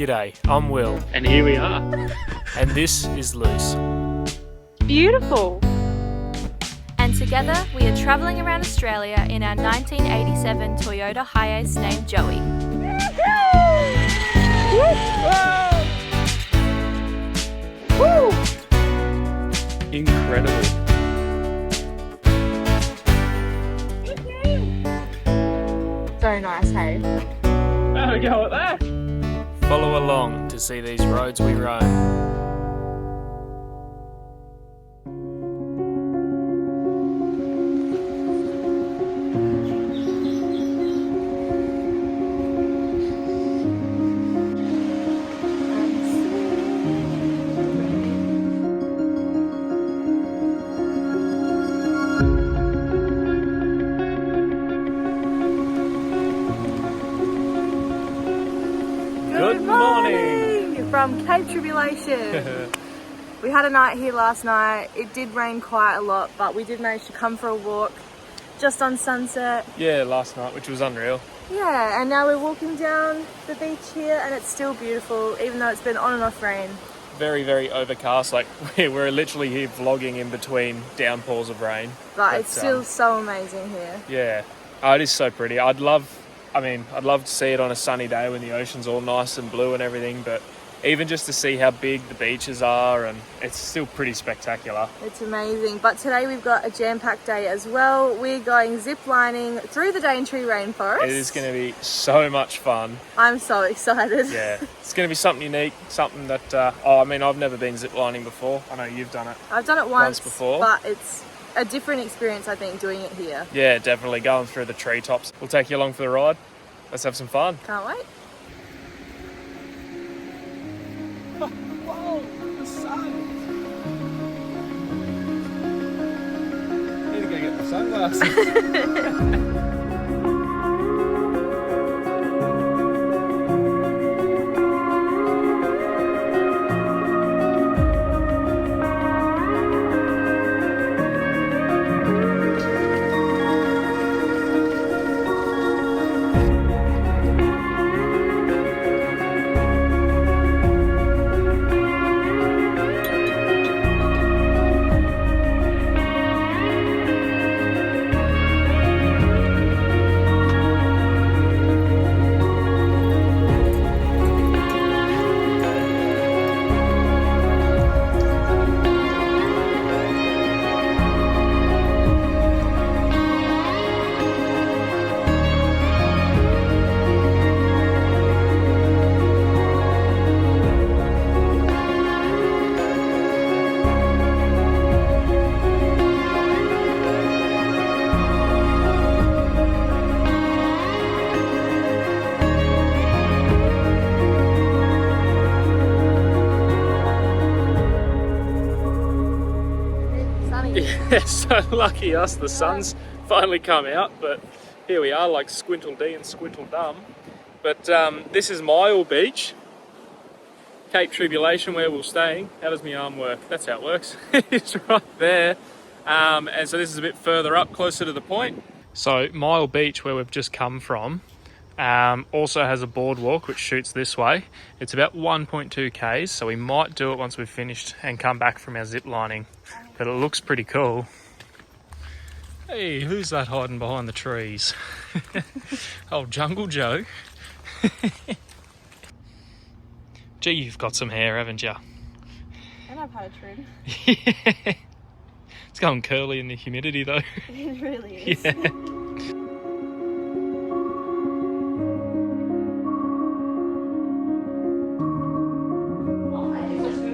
G'day, I'm Will. And here we are. And this is Luce. Beautiful. And together we are travelling around Australia in our 1987 Toyota Hiace named Joey. Incredible. So nice, hey? Have a go at that. Follow along to see these roads we roam. Good morning from Cape Tribulation. We had a night here last night. It did rain quite a lot, but we did manage to come for a walk just on sunset. Yeah, last night, which was unreal. Yeah, and now we're walking down the beach here and it's still beautiful, even though it's been on and off rain. Very, very overcast. Like, we're literally here vlogging in between downpours of rain. But it's still so amazing here. Yeah, oh, it is so pretty. I'd love to see it on a sunny day when the ocean's all nice and blue and everything, but even just to see how big the beaches are, and it's still pretty spectacular. It's amazing. But today we've got a jam-packed day as well. We're going ziplining through the Daintree Rainforest. It is going to be so much fun. I'm so excited. Yeah, it's going to be something unique, something that, I've never been ziplining before. I know you've done it. I've done it once before. But it's a different experience, I think, doing it here. Yeah, definitely. Going through the treetops. We'll take you along for the ride. Let's have some fun. Can't wait. Whoa, the sun! Need to go get my sunglasses. Yeah, so lucky us, the sun's finally come out, but here we are, like Squintle D and Squintle Dum. But this is Mile Beach, Cape Tribulation, where we're staying. How does my arm work? That's how it works. It's right there. And so this is a bit further up, closer to the point. So Mile Beach, where we've just come from, also has a boardwalk which shoots this way. It's about 1.2 k's, so we might do it once we've finished and come back from our zip lining. But it looks pretty cool. Hey, who's that hiding behind the trees? Oh, Jungle Joe. Gee, you've got some hair, haven't you? And I've had a trim. Yeah. It's going curly in the humidity though. It really is. Yeah.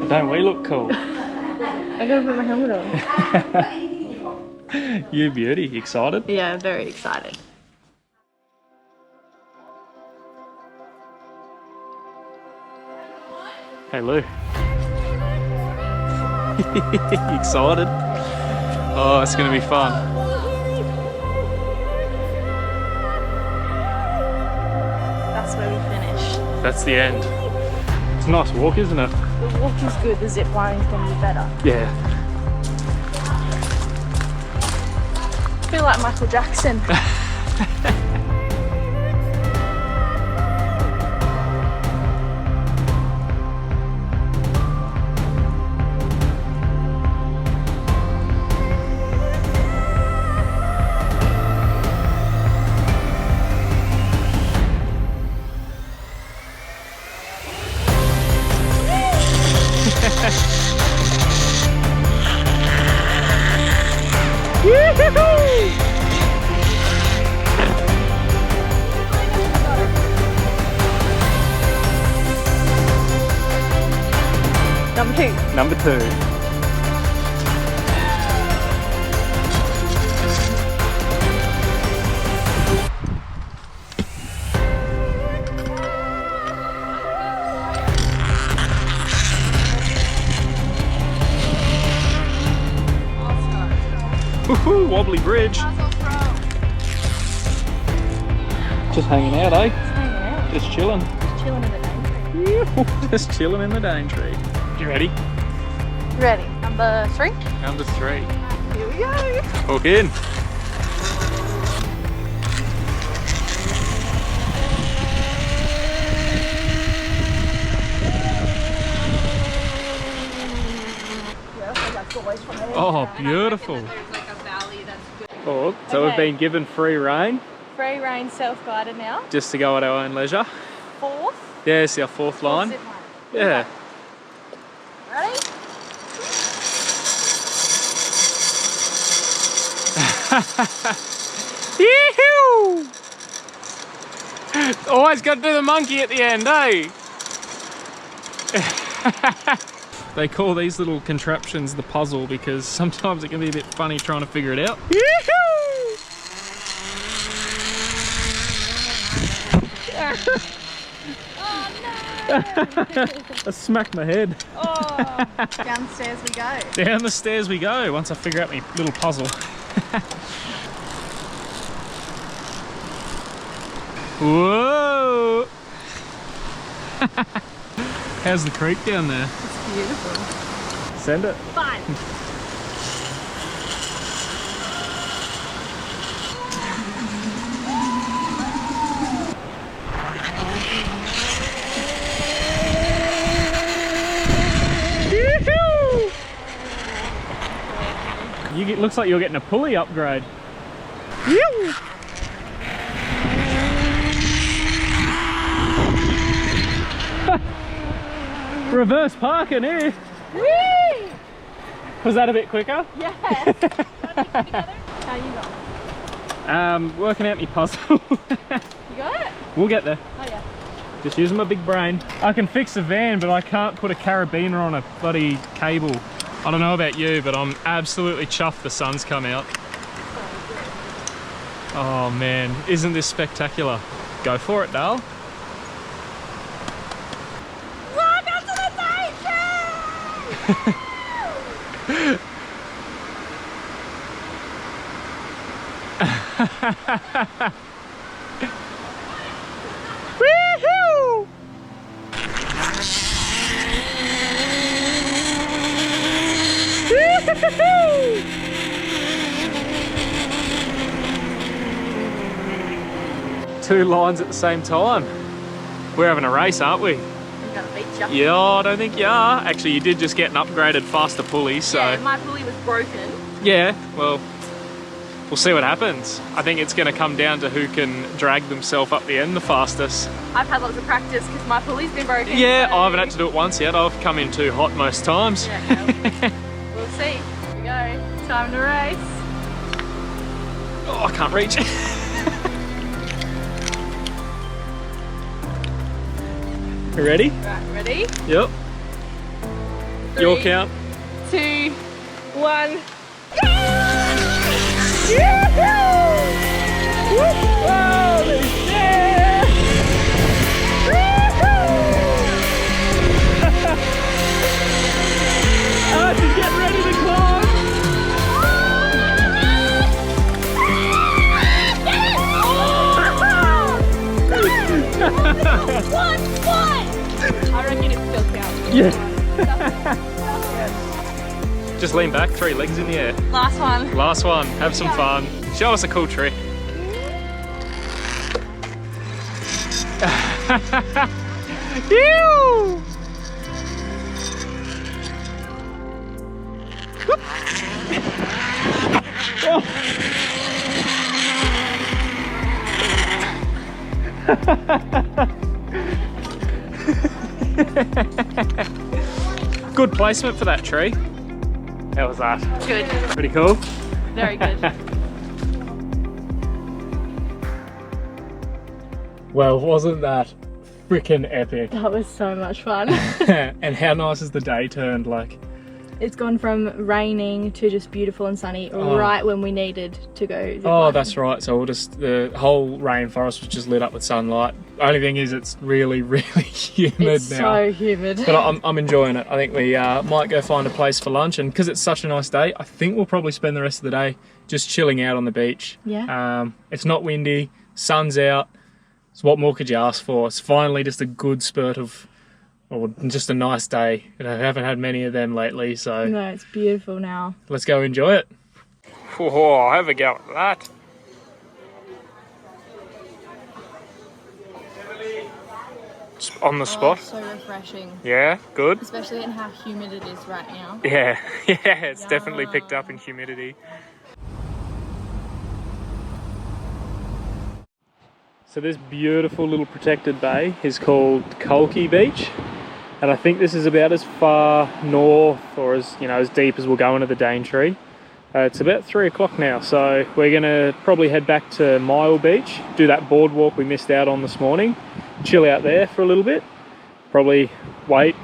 Don't we look cool? I gotta put my helmet on. You beauty, excited? Yeah, very excited. Hey Lou. Excited? Oh, it's gonna be fun. That's where we finish. That's the end. It's a nice walk, isn't it? The walk is good, the zip lining's gonna be better. Yeah. I feel like Michael Jackson. 2. Number 2. Woohoo, wobbly bridge. Just hanging out, eh? Just chilling. Just chilling in the Daintree. Just chilling in the Daintree. You ready? Ready. Number 3. Number 3. Here we go. Hook in. Oh, beautiful. Oh, so we've been given free rein. Free rein, self-guided now. Just to go at our own leisure. 4th. Yeah, it's our 4th line. Zip line. Yeah. Ready? Yee-hoo! Always got to do the monkey at the end, eh? They call these little contraptions the puzzle because sometimes it can be a bit funny trying to figure it out. Yee-hoo! Oh no! I smacked my head. Oh, downstairs we go. Down the stairs we go once I figure out my little puzzle. Whoa! How's the creek down there? It's beautiful. Send it. Fun. It looks like you're getting a pulley upgrade. Reverse parking here. Whee! Was that a bit quicker? Yeah. How you got? Working out my puzzle. You got it? We'll get there. Oh yeah. Just using my big brain. I can fix a van, but I can't put a carabiner on a bloody cable. I don't know about you, but I'm absolutely chuffed the sun's come out. Oh man, isn't this spectacular? Go for it, Dale. Welcome to the Daintree! Woohoo! Two lines at the same time. We're having a race, aren't we? I'm gonna beat you. Yeah, I don't think you are. Actually, you did just get an upgraded faster pulley, so... Yeah, my pulley was broken. Yeah, well, we'll see what happens. I think it's going to come down to who can drag themselves up the end the fastest. I've had lots of practice because my pulley's been broken. Yeah, so... I haven't had to do it once yet. I've come in too hot most times. Yeah, okay. We'll see. Here we go. Time to race. Oh, I can't reach. You ready? Right, ready? Yep. 3, Your count. 2, 1. Holy shit! She's getting ready to climb. What? I reckon it still counts. Yeah. Just lean back, 3 legs in the air. Last one. Last one, have some fun. Show us a cool trick. Ew! Oh. Good placement for that tree. How was that? Good. Pretty cool? Very good. Well, wasn't that freaking epic. That was so much fun. And how nice has the day turned? Like, It's gone from raining to just beautiful and sunny right when we needed to go ziplining. Oh, that's right. So the whole rainforest was just lit up with sunlight. Only thing is, it's really, really humid It's now. so humid. But I'm enjoying it. I think we might go find a place for lunch, and because it's such a nice day, I think we'll probably spend the rest of the day just chilling out on the beach. Yeah. It's not windy, sun's out. So what more could you ask for? It's finally just a good spurt of, or just a nice day. I haven't had many of them lately, so No, it's beautiful now. let's go enjoy it. Whoa, have a go at that. It's on the spot. So refreshing. Yeah, good. Especially in how humid it is right now. Yeah, yeah, it's definitely picked up in humidity. So this beautiful little protected bay is called Kulki Beach, and I think this is about as far north or as deep as we'll go into the Daintree. It's about 3 o'clock now, so we're gonna probably head back to Mile Beach, do that boardwalk we missed out on this morning, chill out there for a little bit, probably wait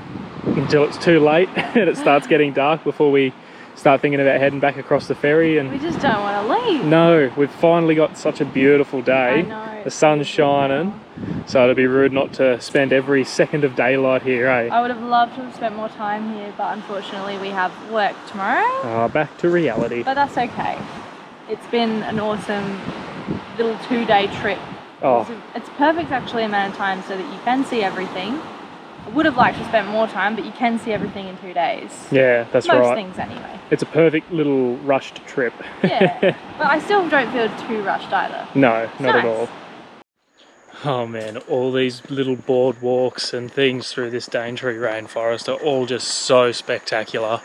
until it's too late and it starts getting dark before we start thinking about heading back across the ferry. And We just don't want to leave. no, we've finally got such a beautiful day. I know. The sun's shining, so it'd be rude not to spend every second of daylight here, eh? I would have loved to have spent more time here, but unfortunately we have work tomorrow. Back to reality. But that's okay. It's been an awesome little 2-day trip. Oh, It's perfect actually amount of time so that you can see everything. I would have liked to spend more time, but you can see everything in 2 days. yeah, that's Most right. things anyway. It's a perfect little rushed trip. Yeah, but I still don't feel too rushed either. No, not at nice. all. Oh man, all these little boardwalks and things through this Daintree Rainforest are all just so spectacular.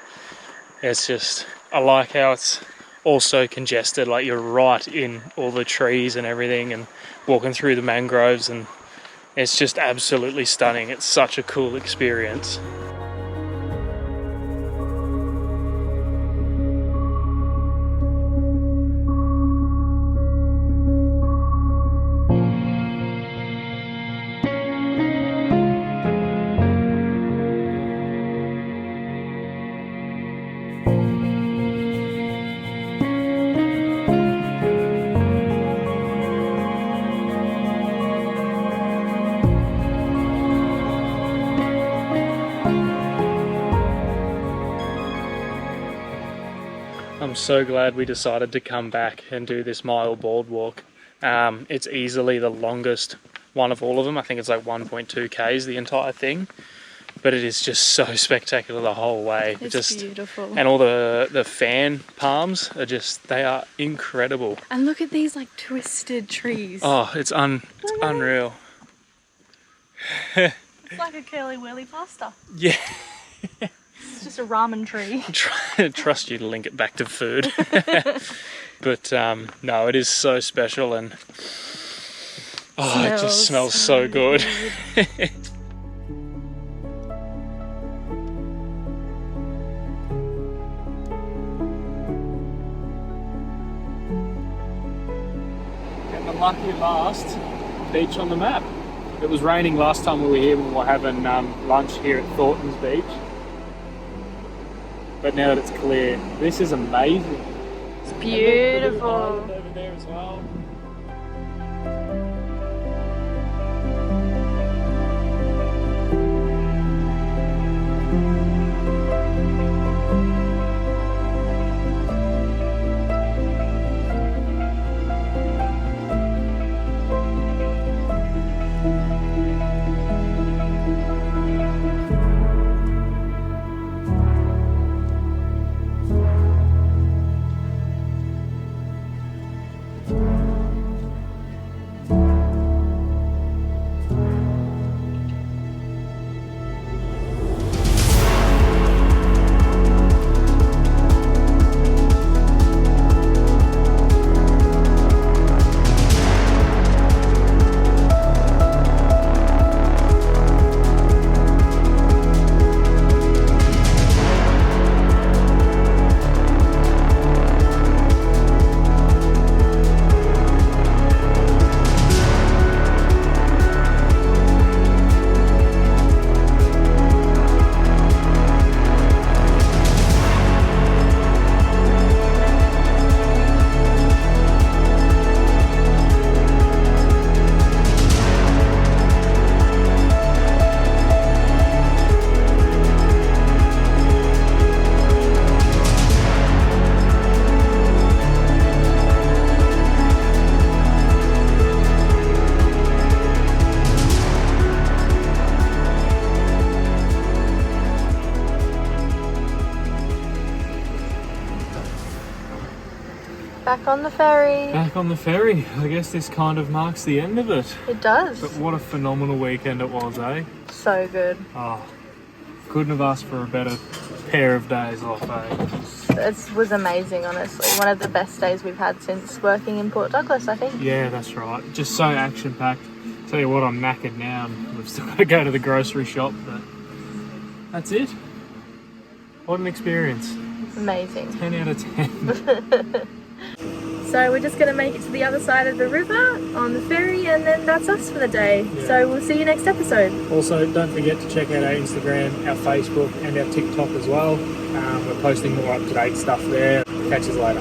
It's just, I like how it's all so congested, like you're right in all the trees and everything and walking through the mangroves, and it's just absolutely stunning. It's such a cool experience. I'm so glad we decided to come back and do this mile boardwalk. It's easily the longest one of all of them. I think it's like 1.2 k's the entire thing, but it is just so spectacular the whole way. It's beautiful. And all the fan palms are they are incredible. And look at these like twisted trees. Oh, it's unreal. It's like a curly whirly pasta. Yeah. It's just a ramen tree. Trust you to link it back to food. But no, it is so special, and it just smells so good. And the lucky last beach on the map. It was raining last time we were here when we were having lunch here at Thornton's Beach. But now that it's clear, this is amazing. It's beautiful. Over there as well. Back on the ferry. Back on the ferry. I guess this kind of marks the end of it. It does. But what a phenomenal weekend it was, eh? So good. Oh, couldn't have asked for a better pair of days off, eh? It was amazing, honestly. One of the best days we've had since working in Port Douglas, I think. Yeah, that's right. Just so action-packed. Tell you what, I'm knackered now and we've still got to go to the grocery shop, but that's it. What an experience. Amazing. 10 out of 10. So we're just going to make it to the other side of the river on the ferry, and then that's us for the day. Yeah. So we'll see you next episode. Also, don't forget to check out our Instagram, our Facebook and our TikTok as well. We're posting more up-to-date stuff there. Catch us later.